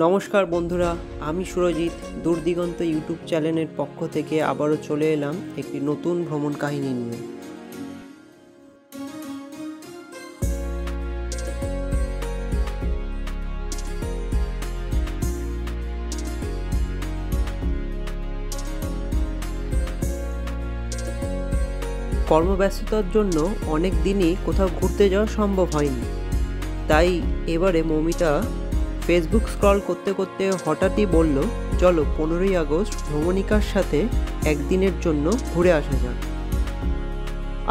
নমস্কার বন্ধুরা, আমি সুরজিৎ দূরদিগন্ত ইউটিউব চ্যানেলের পক্ষ থেকে আবারও চলে এলাম একটি নতুন ভ্রমণ কাহিনী নিয়ে। কর্মব্যস্ততার জন্য অনেক দিনই কোথাও ঘুরতে যাওয়া সম্ভব হয়নি, তাই এবারে মৌমিতা ফেসবুক স্ক্রল করতে করতে হঠাৎই বলল, চলো 15ই আগস্ট ভ্রমণিকার সাথে একদিনের জন্য ঘুরে আসা যাক।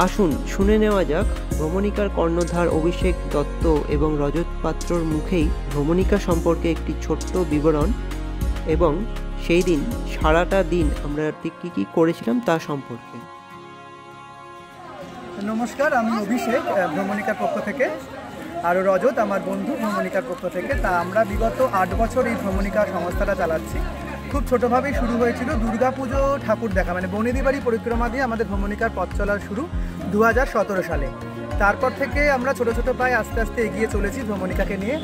আসুন শুনে নেওয়া যাক ভ্রমণিকার কর্ণধার অভিষেক দত্ত এবং রজত পাত্রর মুখেই ভ্রমণিকা সম্পর্কে একটি ছোট্ট বিবরণ এবং সেই দিন সারাটা দিন আমরা ঠিক কী কী করেছিলাম তা সম্পর্কে। নমস্কার, আমি অভিষেক ভ্রমণিকার পক্ষ থেকে, আর রজত আমার বন্ধু ভ্রমণিকার পক্ষ থেকে। তা আমরা বিগত 8 বছর এই ভ্রমণিকা সংস্থাটা চালাচ্ছি। খুব ছোটোভাবেই শুরু হয়েছিল দুর্গাপুজো ঠাকুর দেখা, মানে বনেদি বাড়ি পরিক্রমা দিয়ে আমাদের ভ্রমণিকার পথ চলার শুরু 2017 সালে। তারপর থেকে আমরা ছোটো ছোটো পায়ে আস্তে আস্তে এগিয়ে চলেছি ভ্রমণিকাকে নিয়ে।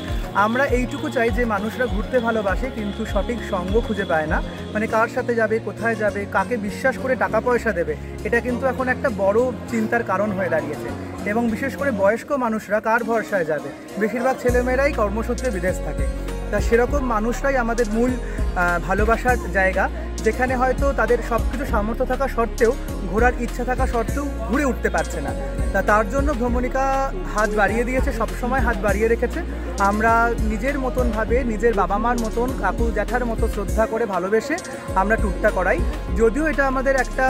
আমরা এইটুকু চাই যে মানুষরা ঘুরতে ভালোবাসে কিন্তু সঠিক সঙ্গ খুঁজে পায় না, মানে কার সাথে যাবে, কোথায় যাবে, কাকে বিশ্বাস করে টাকা পয়সা দেবে, এটা কিন্তু এখন একটা বড় চিন্তার কারণ হয়ে দাঁড়িয়েছে। এবং বিশেষ করে বয়স্ক মানুষরা কার ভরসায় যাবে, বেশিরভাগ ছেলেমেয়েরাই কর্মসূত্রে বিদেশ থাকে। তা সেরকম মানুষরাই আমাদের মূল ভালোবাসার জায়গা, যেখানে হয়তো তাদের সব কিছু সামর্থ্য থাকা সত্ত্বেও, ঘোরার ইচ্ছা থাকা সত্ত্বেও ঘুরে উঠতে পারছে না। তার জন্য ভ্রমণিকা হাত বাড়িয়ে দিয়েছে, সবসময় হাত বাড়িয়ে রেখেছে। আমরা নিজের মতনভাবে, নিজের বাবা মার মতন, কাকু জ্যাঠার মতো শ্রদ্ধা করে ভালোবেসে আমরা ট্যুরটা করাই। যদিও এটা আমাদের একটা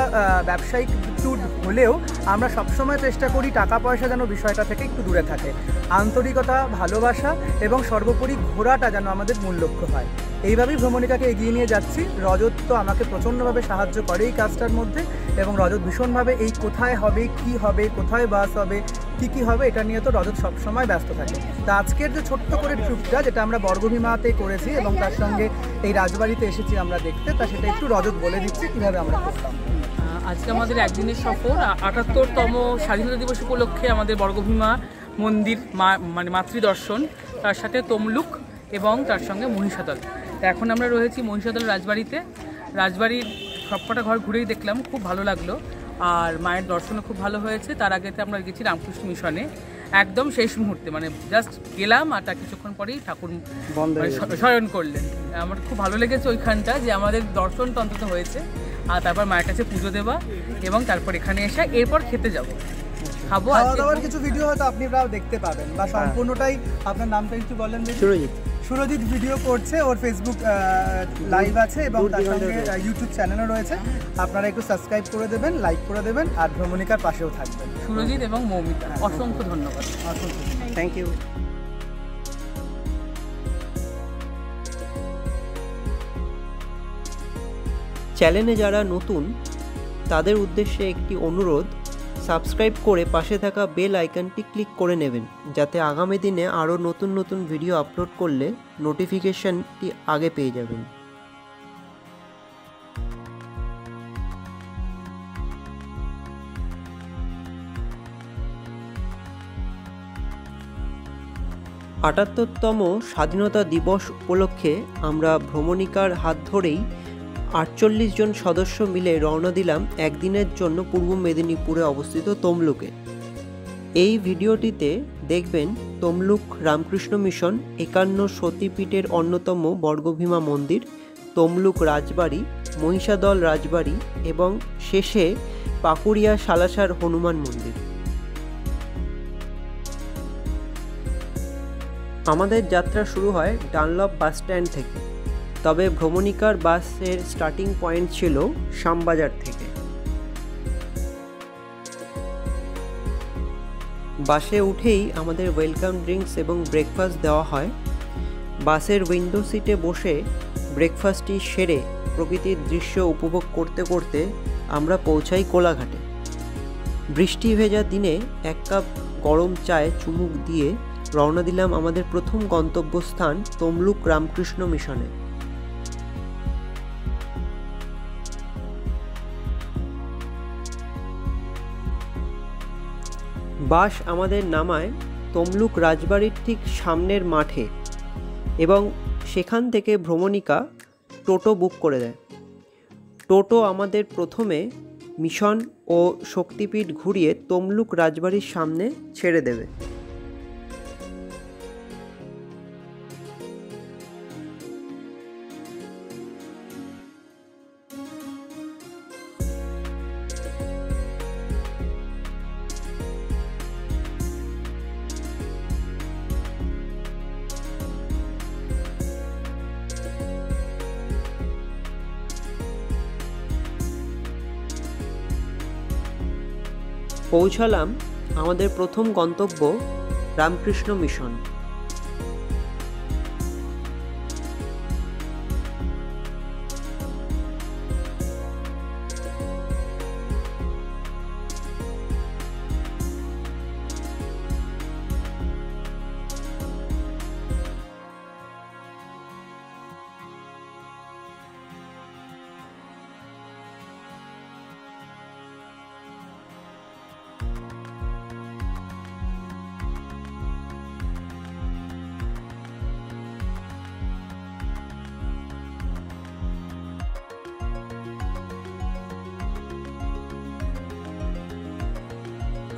ব্যবসায়িক ট্যুর হলেও আমরা সবসময় চেষ্টা করি টাকা পয়সা যেন বিষয়টা থেকে একটু দূরে থাকে। আন্তরিকতা, ভালোবাসা এবং সর্বোপরি ঘোরাটা যেন আমাদের মূল লক্ষ্য হয়। এইভাবেই ভ্রমণিকাকে এগিয়ে নিয়ে যাচ্ছি। রজত তো আমাকে প্রচণ্ডভাবে সাহায্য করে এই কাজটার মধ্যে, এবং রজত ভীষণভাবে এই কোথায় হবে, কি হবে, কোথায় বাস হবে, কী হবে, এটা নিয়ে তো রজত সবসময় ব্যস্ত থাকে। তা আজকের যে ছোট্ট করে ট্রিপটা, যেটা আমরা বর্গভীমাতে করেছি এবং তার সঙ্গে এই রাজবাড়িতে এসেছি আমরা দেখতে, তা সেটা একটু রজত বলে দিচ্ছি কীভাবে আমরা করতাম। আজকে আমাদের একদিনের সফর 78তম স্বাধীনতা দিবস উপলক্ষে আমাদের বর্গভীমা মন্দির মানে মাতৃদর্শন, তার সাথে তমলুক এবং তার সঙ্গে মহিষাদল। এখন আমরা রয়েছি মহিষাদল রাজবাড়িতে। রাজবাড়ির সবকটা ঘর ঘুরেই দেখলাম, খুব ভালো লাগলো, আর মায়ের দর্শনও খুব ভালো হয়েছে। তার আগেতে আমরা গেছি রামকৃষ্ণ মিশনে, একদম শেষ মুহূর্তে, মানে জাস্ট গেলাম আর তার কিছুক্ষণ পরেই ঠাকুর শয়ন করলেন। আমার খুব ভালো লেগেছে ওইখানটা, যে আমাদের দর্শনটা অন্তত হয়েছে। আর তারপর মায়ের কাছে পুজো দেওয়া এবং তারপর এখানে এসে এরপর খেতে যাবো, খাবো। খাওয়ার কিছু ভিডিও হয়তো আপনারাও দেখতে পাবেন, বা সম্পূর্ণটাই। আপনার নামটা একটু বলেন। সুরজিৎ ভিডিও করছে, ওর ফেসবুক লাইভ আছে এবং তার সঙ্গে ইউটিউব চ্যানেলও রয়েছে। আপনারা একটু সাবস্ক্রাইব করে দেবেন, লাইক করে দেবেন, আর ভ্রমণিকার পাশেও থাকবেন। সুরজিৎ এবং মৌমিতা, অসংখ্য ধন্যবাদ। অসংখ্য থ্যাংক ইউ। চ্যানেলে যারা নতুন তাদের উদ্দেশ্যে একটি অনুরোধ, সাবস্ক্রাইব করে পাশে থাকা বেল আইকনটি ক্লিক করে নেবেন, যাতে আগামী দিনে আরও নতুন নতুন ভিডিও আপলোড করলে নোটিফিকেশনটি আগে পেয়ে যাবেন। আটাত্তরতম স্বাধীনতা দিবস উপলক্ষে আমরা ভ্রমণিকার হাত ধরেই 48 জন সদস্য মিলে রওনা দিলাম একদিনের জন্য পূর্ব মেদিনীপুরে অবস্থিত তমলুকে। এই ভিডিওটিতে দেখবেন তমলুক রামকৃষ্ণ মিশন, 51 সতীপীঠের অন্যতম বর্গভীমা মন্দির, তমলুক রাজবাড়ি, মহিষাদল রাজবাড়ি এবং শেষে পাকুড়িয়া সালাসার হনুমান মন্দির। আমাদের যাত্রা শুরু হয় ডানলপ বাস স্ট্যান্ড থেকে, তবে ভ্রমণিকার বাসের স্টার্টিং পয়েন্ট ছিল শ্যামবাজার থেকে। বাসে উঠেই আমাদের ওয়েলকাম ড্রিঙ্কস এবং ব্রেকফাস্ট দেওয়া হয়। বাসের উইন্ডো সিটে বসে ব্রেকফাস্টটি সেরে প্রকৃতির দৃশ্য উপভোগ করতে করতে আমরা পৌঁছাই কোলাঘাটে। বৃষ্টি ভেজা দিনে 1 কাপ গরম চায়ে চুমুক দিয়ে রওনা দিলাম আমাদের প্রথম গন্তব্যস্থান তমলুক রামকৃষ্ণ মিশনে। বাস আমাদের নামায় তমলুক রাজবাড়ির ঠিক সামনের মাঠে, এবং সেখান থেকে ভ্রমণিকা টোটো বুক করে দেয়। টোটো আমাদের প্রথমে মিশন ও শক্তিপীঠ ঘুরিয়ে তমলুক রাজবাড়ির সামনে ছেড়ে দেবে। পৌঁছালাম আমাদের প্রথম গন্তব্য রামকৃষ্ণ মিশন।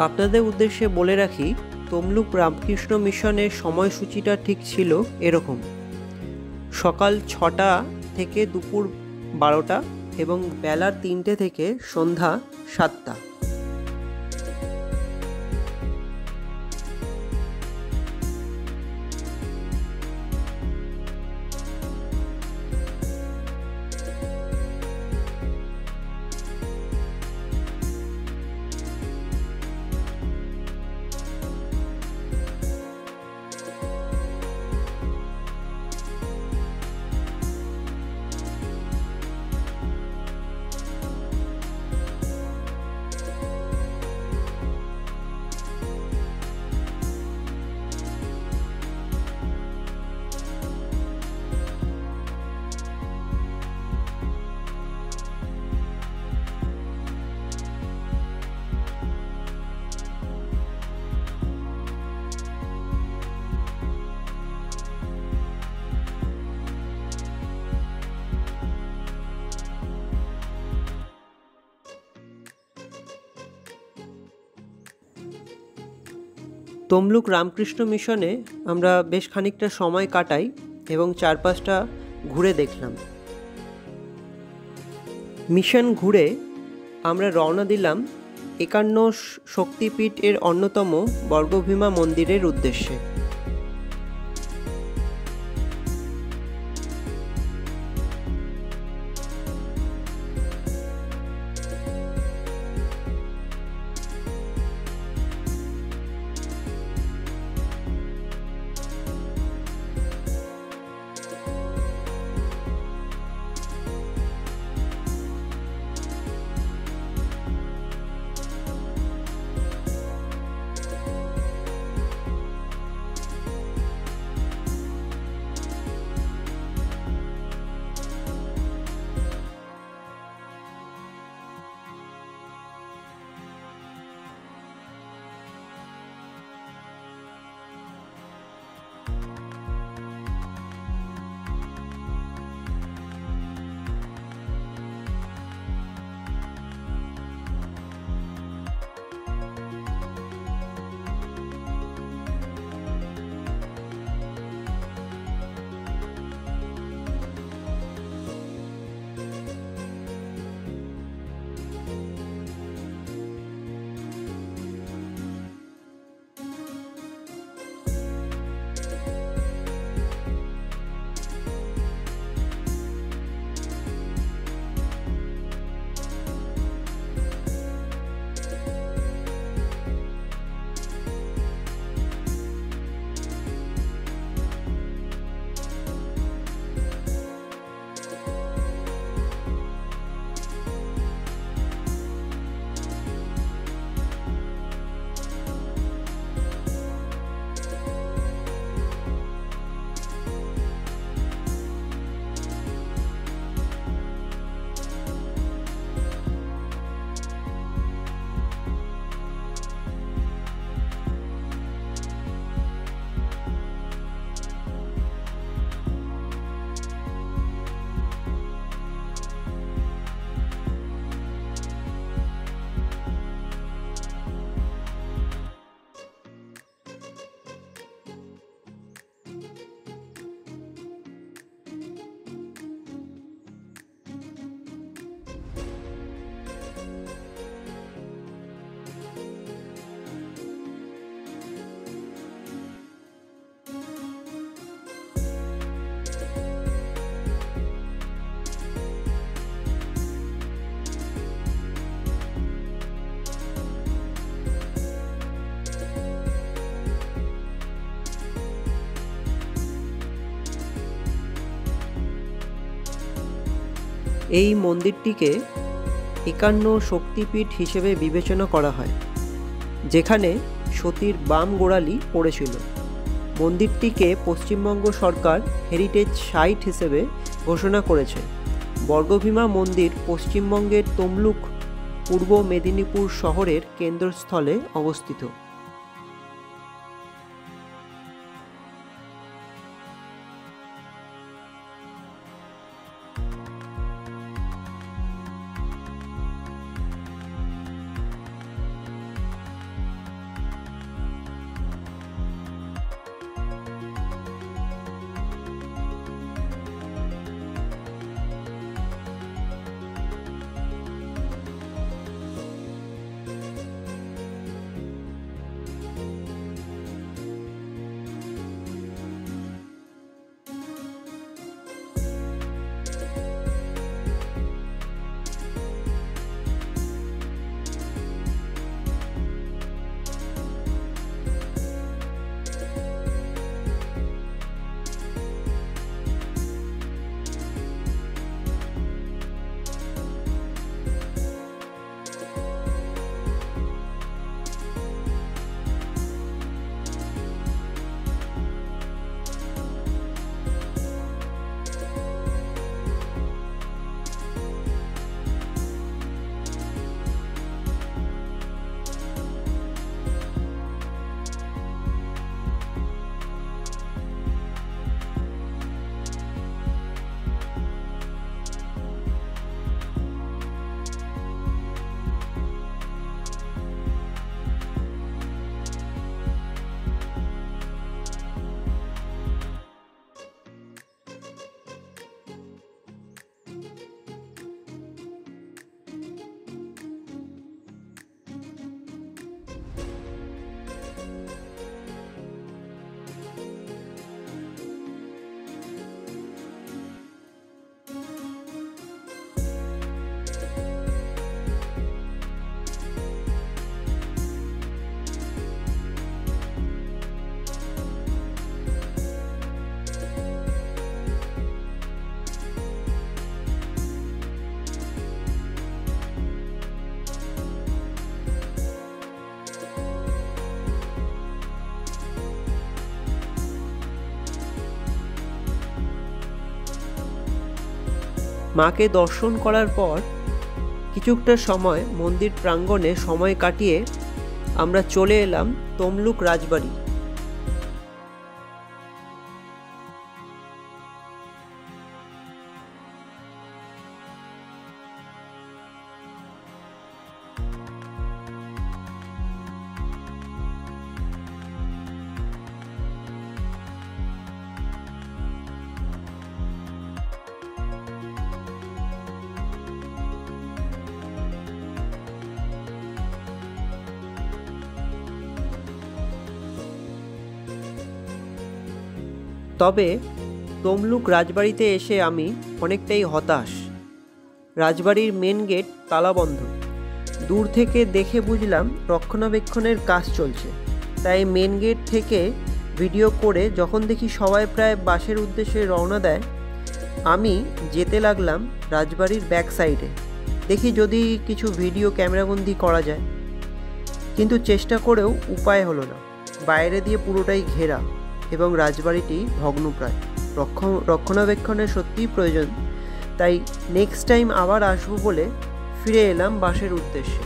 আপনাদের উদ্দেশ্যে বলে রাখি, তমলুক রামকৃষ্ণ মিশনের সময়সূচিটা ঠিক ছিল এরকম: সকাল 6টা থেকে দুপুর 12টা এবং বেলা 3টে থেকে সন্ধ্যা 7টা। তমলুক রামকৃষ্ণ মিশনে আমরা বেশ খানিকটা সময় কাটাই এবং চারপাশটা ঘুরে দেখলাম। মিশন ঘুরে আমরা রওনা দিলাম 51 শক্তিপীঠ এর অন্যতম বর্গভীমা মন্দিরের উদ্দেশ্যে। এই মন্দিরটিকে 51 শক্তিপীঠ হিসেবে বিবেচনা করা হয়, যেখানে সতীর বাম গোড়ালি পড়েছিল। মন্দিরটিকে পশ্চিমবঙ্গ সরকার হেরিটেজ সাইট হিসেবে ঘোষণা করেছে। বর্গভীমা মন্দির পশ্চিমবঙ্গের তমলুক, পূর্ব মেদিনীপুর শহরের কেন্দ্রস্থলে অবস্থিত। মাকে দর্শন করার পর কিছুটা সময় মন্দির প্রাঙ্গণে সময় কাটিয়ে আমরা চলে এলাম তমলুক রাজবাড়ি। তবে তমলুক রাজবাড়িতে এসে আমি অনেকটাই হতাশ। রাজবাড়ির মেন গেট তালাবন্ধ। দূর থেকে দেখে বুঝলাম রক্ষণাবেক্ষণের কাজ চলছে, তাই মেন গেট থেকে ভিডিও করে যখন দেখি সবাই প্রায় বাসের উদ্দেশ্যে রওনা দেয়, আমি যেতে লাগলাম রাজবাড়ির ব্যাক সাইডে, দেখি যদি কিছু ভিডিও ক্যামেরাবন্দি করা যায়। কিন্তু চেষ্টা করেও উপায় হলো না। বাইরে দিয়ে পুরোটাই ঘেরা এবং রাজবাড়িটি ভগ্নপ্রায়। রক্ষণাবেক্ষণের সত্যিই প্রয়োজন, তাই নেক্সট টাইম আবার আসবো বলে ফিরে এলাম বাসের উদ্দেশ্যে।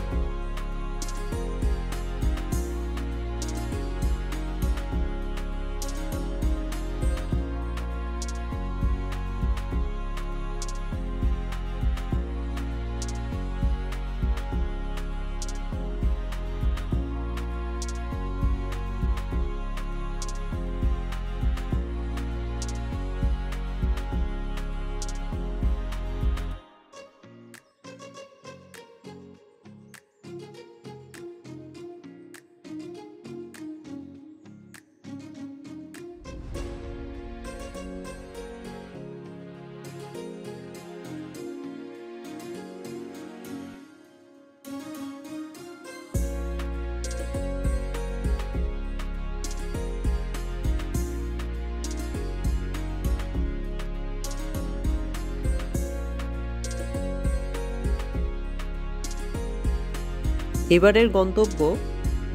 এবারের গন্তব্য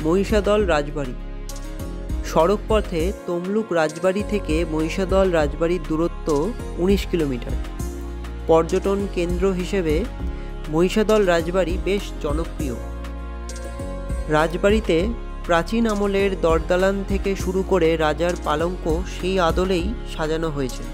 মহিষাদল রাজবাড়ি। সড়ক পথে তমলুক রাজবাড়ি থেকে মহিষাদল রাজবাড়ির দূরত্ব 19 কিলোমিটার। পর্যটন কেন্দ্র হিসেবে মহিষাদল রাজবাড়ি বেশ জনপ্রিয়। রাজবাড়িতে প্রাচীন আমলের দরদালান থেকে শুরু করে রাজার পালঙ্ক সেই আদলেই সাজানো হয়েছে।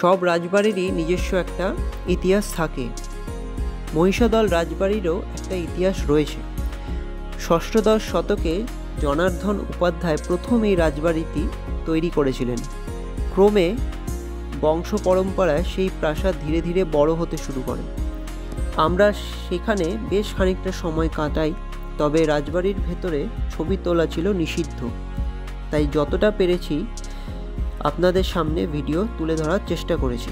সব রাজবাড়িরই নিজস্ব একটা ইতিহাস থাকে। মহিষাদল রাজবাড়িরও একটা ইতিহাস রয়েছে। ষষ্ঠদশ শতকে জনার্দন উপাধ্যায় প্রথম এই রাজবাড়িটি তৈরি করেছিলেন। ক্রমে বংশ পরম্পরায় সেই প্রাসাদ ধীরে ধীরে বড় হতে শুরু করে। আমরা সেখানে বেশ খানিকটা সময় কাটাই, তবে রাজবাড়ির ভেতরে ছবি তোলা ছিল নিষিদ্ধ, তাই যতটা পেরেছি আপনাদের সামনে ভিডিও তুলে ধরার চেষ্টা করেছি।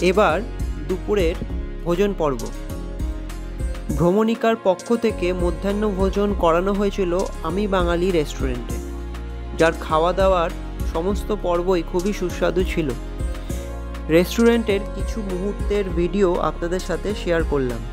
এবার দুপুরের ভোজন পর্ব। ভ্রমণিকার পক্ষ থেকে মধ্যাহ্ন ভোজন করানো হয়েছিল আমি বাঙালি রেস্টুরেন্টে, যার খাওয়া দাওয়ার সমস্ত পর্বই খুবই সুস্বাদু ছিল। রেস্টুরেন্টের কিছু মুহূর্তের ভিডিও আপনাদের সাথে শেয়ার করলাম।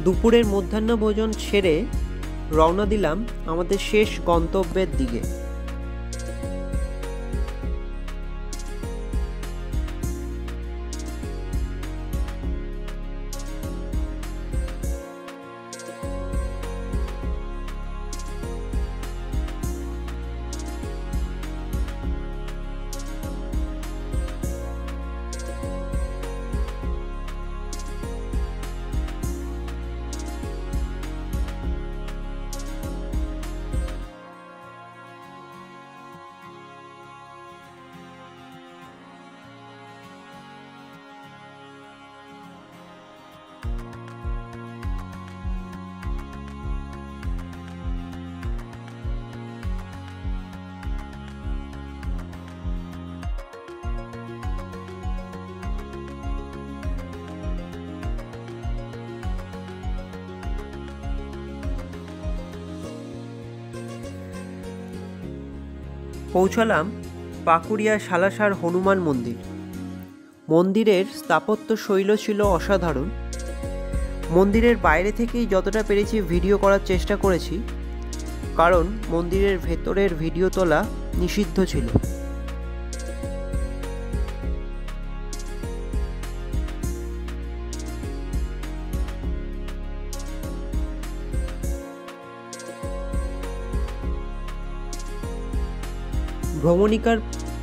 দুপুরের মধ্যাহ্ন ভোজন সেরে রওনা দিলাম আমাদের শেষ গন্তব্যের দিকে। পৌঁছালাম পাকুড়িয়া সালাসার হনুমান মন্দির। মন্দিরের স্থাপত্য শৈল ছিল অসাধারণ। মন্দিরের বাইরে থেকেই যতটা পেরেছি ভিডিও করার চেষ্টা করেছি, কারণ মন্দিরের ভেতরের ভিডিও তোলা নিষিদ্ধ ছিল। ভ্রমণিকার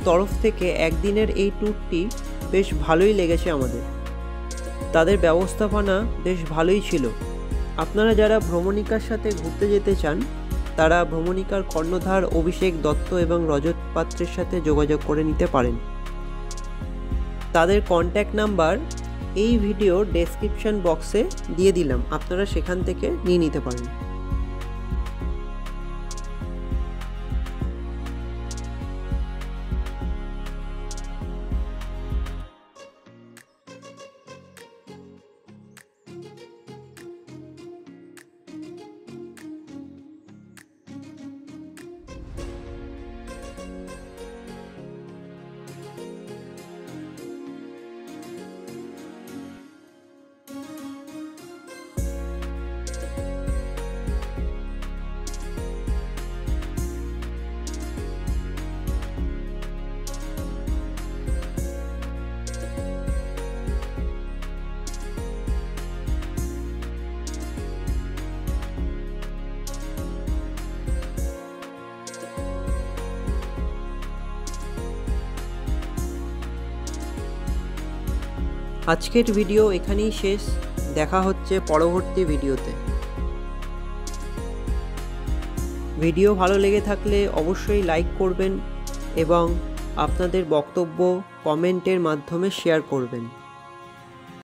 তরফ থেকে একদিনের এই ট্যুরটি বেশ ভালোই লেগেছে আমাদের। তাদের ব্যবস্থাপনা বেশ ভালোই ছিল। আপনারা যারা ভ্রমণিকার সাথে ঘুরতে যেতে চান, তারা ভ্রমণিকার কর্ণধার অভিষেক দত্ত এবং রজত পাত্রের সাথে যোগাযোগ করে নিতে পারেন। তাদের কন্ট্যাক্ট নাম্বার এই ভিডিওর ডেসক্রিপশন বক্সে দিয়ে দিলাম, আপনারা সেখান থেকে নিয়ে নিতে পারেন। আজকের ভিডিও এখানেই শেষ। দেখা হচ্ছে পরবর্তী ভিডিওতে। ভিডিও ভালো লেগে থাকলে অবশ্যই লাইক করবেন এবং আপনাদের বক্তব্য কমেন্টের মাধ্যমে শেয়ার করবেন।